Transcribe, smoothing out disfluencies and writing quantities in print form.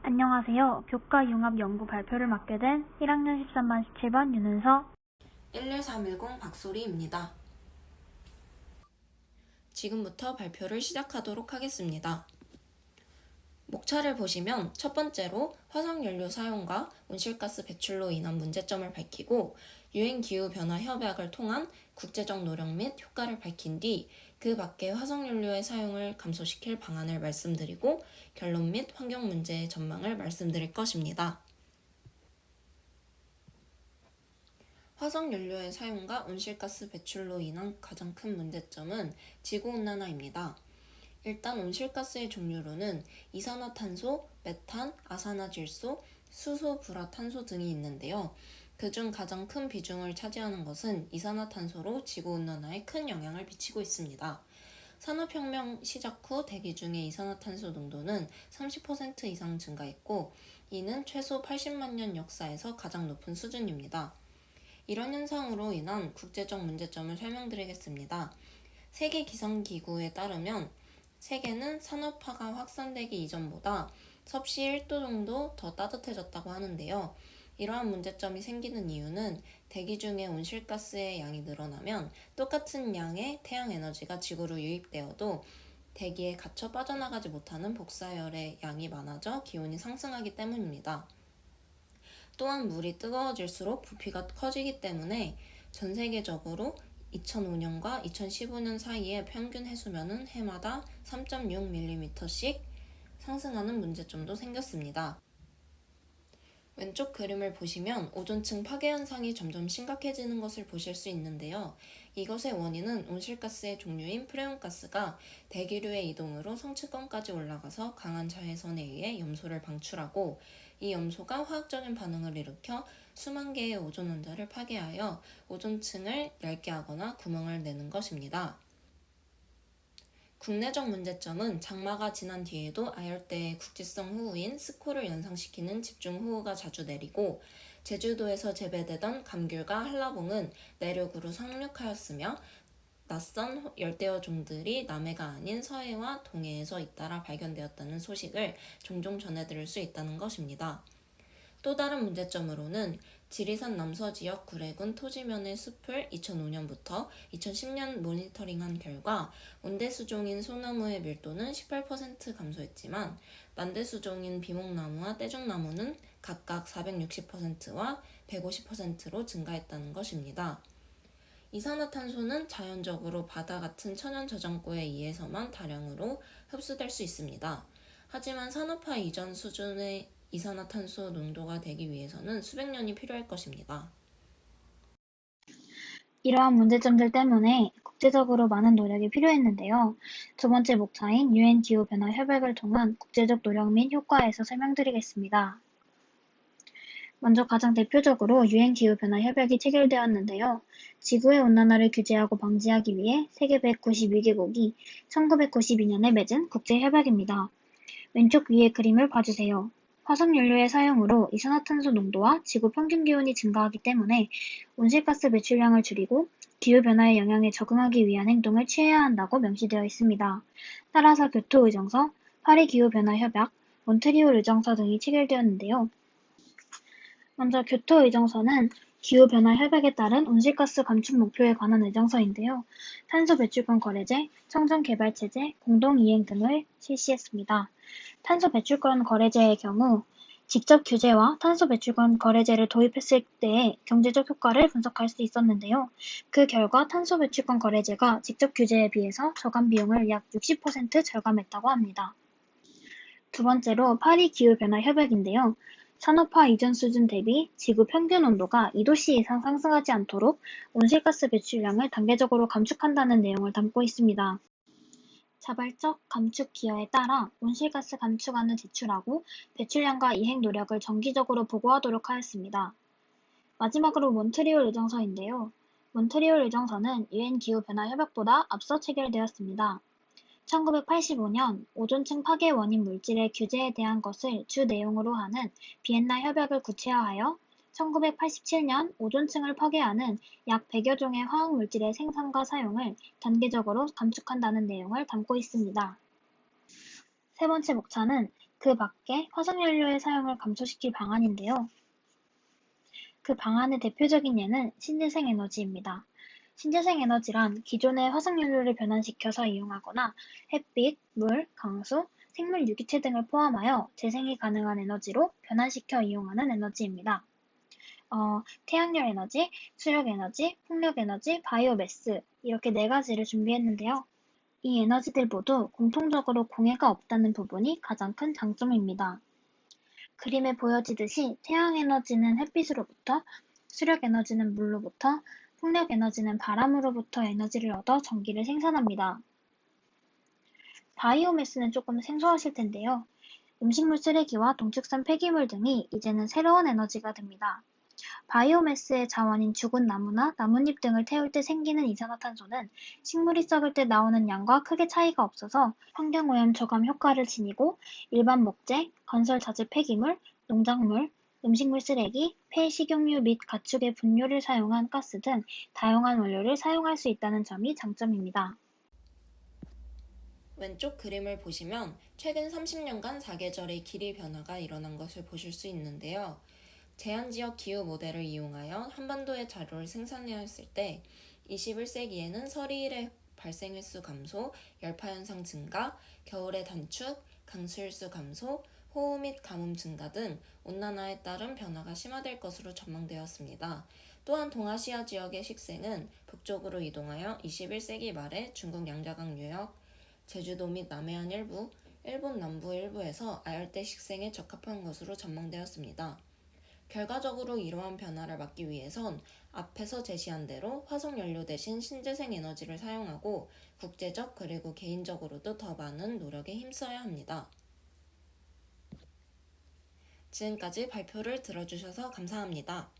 안녕하세요. 교과 융합 연구 발표를 맡게 된 1학년 13반 17번 윤은서 11310 박소리입니다. 지금부터 발표를 시작하도록 하겠습니다. 목차를 보시면 첫 번째로 화석연료 사용과 온실가스 배출로 인한 문제점을 밝히고 유엔기후 변화 협약을 통한 국제적 노력 및 효과를 밝힌 뒤 그 밖의 화석연료의 사용을 감소시킬 방안을 말씀드리고 결론 및 환경 문제의 전망을 말씀드릴 것입니다. 화석연료의 사용과 온실가스 배출로 인한 가장 큰 문제점은 지구온난화입니다. 일단 온실가스의 종류로는 이산화탄소, 메탄, 아산화질소, 수소불화탄소 등이 있는데요. 그중 가장 큰 비중을 차지하는 것은 이산화탄소로 지구온난화에 큰 영향을 미치고 있습니다. 산업혁명 시작 후 대기 중의 이산화탄소 농도는 30% 이상 증가했고 이는 최소 80만 년 역사에서 가장 높은 수준입니다. 이런 현상으로 인한 국제적 문제점을 설명드리겠습니다. 세계기상기구에 따르면 세계는 산업화가 확산되기 이전보다 섭씨 1도 정도 더 따뜻해졌다고 하는데요. 이러한 문제점이 생기는 이유는 대기 중에 온실가스의 양이 늘어나면 똑같은 양의 태양에너지가 지구로 유입되어도 대기에 갇혀 빠져나가지 못하는 복사열의 양이 많아져 기온이 상승하기 때문입니다. 또한 물이 뜨거워질수록 부피가 커지기 때문에 전 세계적으로 2005년과 2015년 사이에 평균 해수면은 해마다 3.6mm씩 상승하는 문제점도 생겼습니다. 왼쪽 그림을 보시면 오존층 파괴 현상이 점점 심각해지는 것을 보실 수 있는데요. 이것의 원인은 온실가스의 종류인 프레온가스가 대기류의 이동으로 성층권까지 올라가서 강한 자외선에 의해 염소를 방출하고 이 염소가 화학적인 반응을 일으켜 수만 개의 오존 원자를 파괴하여 오존층을 얇게 하거나 구멍을 내는 것입니다. 국내적 문제점은 장마가 지난 뒤에도 아열대의 국지성 호우인 스코를 연상시키는 집중호우가 자주 내리고 제주도에서 재배되던 감귤과 한라봉은 내륙으로 상륙하였으며 낯선 열대어종들이 남해가 아닌 서해와 동해에서 잇따라 발견되었다는 소식을 종종 전해들을 수 있다는 것입니다. 또 다른 문제점으로는 지리산 남서지역 구례군 토지면의 숲을 2005년부터 2010년 모니터링한 결과 온대수종인 소나무의 밀도는 18% 감소했지만 난대수종인 비목나무와 떼죽나무는 각각 460%와 150%로 증가했다는 것입니다. 이산화탄소는 자연적으로 바다 같은 천연 저장고에 의해서만 다량으로 흡수될 수 있습니다. 하지만 산업화 이전 수준의 이산화탄소 농도가 되기 위해서는 수백 년이 필요할 것입니다. 이러한 문제점들 때문에 국제적으로 많은 노력이 필요했는데요. 두 번째 목차인 유엔 기후 변화 협약을 통한 국제적 노력 및 효과에서 설명드리겠습니다. 먼저 가장 대표적으로 유엔 기후 변화 협약이 체결되었는데요. 지구의 온난화를 규제하고 방지하기 위해 세계 192개국이 1992년에 맺은 국제 협약입니다. 왼쪽 위의 그림을 봐주세요. 화석연료의 사용으로 이산화탄소 농도와 지구 평균 기온이 증가하기 때문에 온실가스 배출량을 줄이고 기후변화의 영향에 적응하기 위한 행동을 취해야 한다고 명시되어 있습니다. 따라서 교토의정서, 파리기후변화협약, 몬트리올 의정서 등이 체결되었는데요. 먼저 교토의정서는 기후변화협약에 따른 온실가스 감축 목표에 관한 의정서인데요. 탄소 배출권 거래제, 청정개발체제, 공동이행 등을 실시했습니다. 탄소 배출권 거래제의 경우 직접 규제와 탄소 배출권 거래제를 도입했을 때의 경제적 효과를 분석할 수 있었는데요. 그 결과 탄소 배출권 거래제가 직접 규제에 비해서 저감 비용을 약 60% 절감했다고 합니다. 두 번째로 파리 기후변화 협약인데요. 산업화 이전 수준 대비 지구 평균 온도가 2도씨 이상 상승하지 않도록 온실가스 배출량을 단계적으로 감축한다는 내용을 담고 있습니다. 자발적 감축 기여에 따라 온실가스 감축안을 제출하고 배출량과 이행 노력을 정기적으로 보고하도록 하였습니다. 마지막으로 몬트리올 의정서인데요. 몬트리올 의정서는 유엔 기후변화 협약보다 앞서 체결되었습니다. 1985년 오존층 파괴 원인 물질의 규제에 대한 것을 주 내용으로 하는 비엔나 협약을 구체화하여 1987년 오존층을 파괴하는 약 100여 종의 화학물질의 생산과 사용을 단계적으로 감축한다는 내용을 담고 있습니다. 세 번째 목차는 그 밖에 화석연료의 사용을 감소시킬 방안인데요. 그 방안의 대표적인 예는 신재생 에너지입니다. 신재생 에너지란 기존의 화석연료를 변환시켜서 이용하거나 햇빛, 물, 강수, 생물 유기체 등을 포함하여 재생이 가능한 에너지로 변환시켜 이용하는 에너지입니다. 태양열 에너지, 수력 에너지, 풍력 에너지, 바이오매스 이렇게 네 가지를 준비했는데요. 이 에너지들 모두 공통적으로 공해가 없다는 부분이 가장 큰 장점입니다. 그림에 보여지듯이 태양 에너지는 햇빛으로부터, 수력 에너지는 물로부터, 풍력 에너지는 바람으로부터 에너지를 얻어 전기를 생산합니다. 바이오매스는 조금 생소하실 텐데요. 음식물 쓰레기와 동축산 폐기물 등이 이제는 새로운 에너지가 됩니다. 바이오매스의 자원인 죽은 나무나 나뭇잎 등을 태울 때 생기는 이산화탄소는 식물이 썩을 때 나오는 양과 크게 차이가 없어서 환경오염 저감 효과를 지니고 일반 목재, 건설 자재 폐기물, 농작물, 음식물 쓰레기, 폐식용유 및 가축의 분뇨를 사용한 가스 등 다양한 원료를 사용할 수 있다는 점이 장점입니다. 왼쪽 그림을 보시면 최근 30년간 사계절의 길이 변화가 일어난 것을 보실 수 있는데요. 제한지역 기후 모델을 이용하여 한반도의 자료를 생산해야 했을 때 21세기에는 서리일의 발생 횟수 감소, 열파 현상 증가, 겨울의 단축, 강수일수 감소, 호우 및 가뭄 증가 등 온난화에 따른 변화가 심화될 것으로 전망되었습니다. 또한 동아시아 지역의 식생은 북쪽으로 이동하여 21세기 말에 중국 양자강 유역, 제주도 및 남해안 일부, 일본 남부 일부에서 아열대 식생에 적합한 것으로 전망되었습니다. 결과적으로 이러한 변화를 막기 위해선 앞에서 제시한 대로 화석연료 대신 신재생 에너지를 사용하고 국제적 그리고 개인적으로도 더 많은 노력에 힘써야 합니다. 지금까지 발표를 들어주셔서 감사합니다.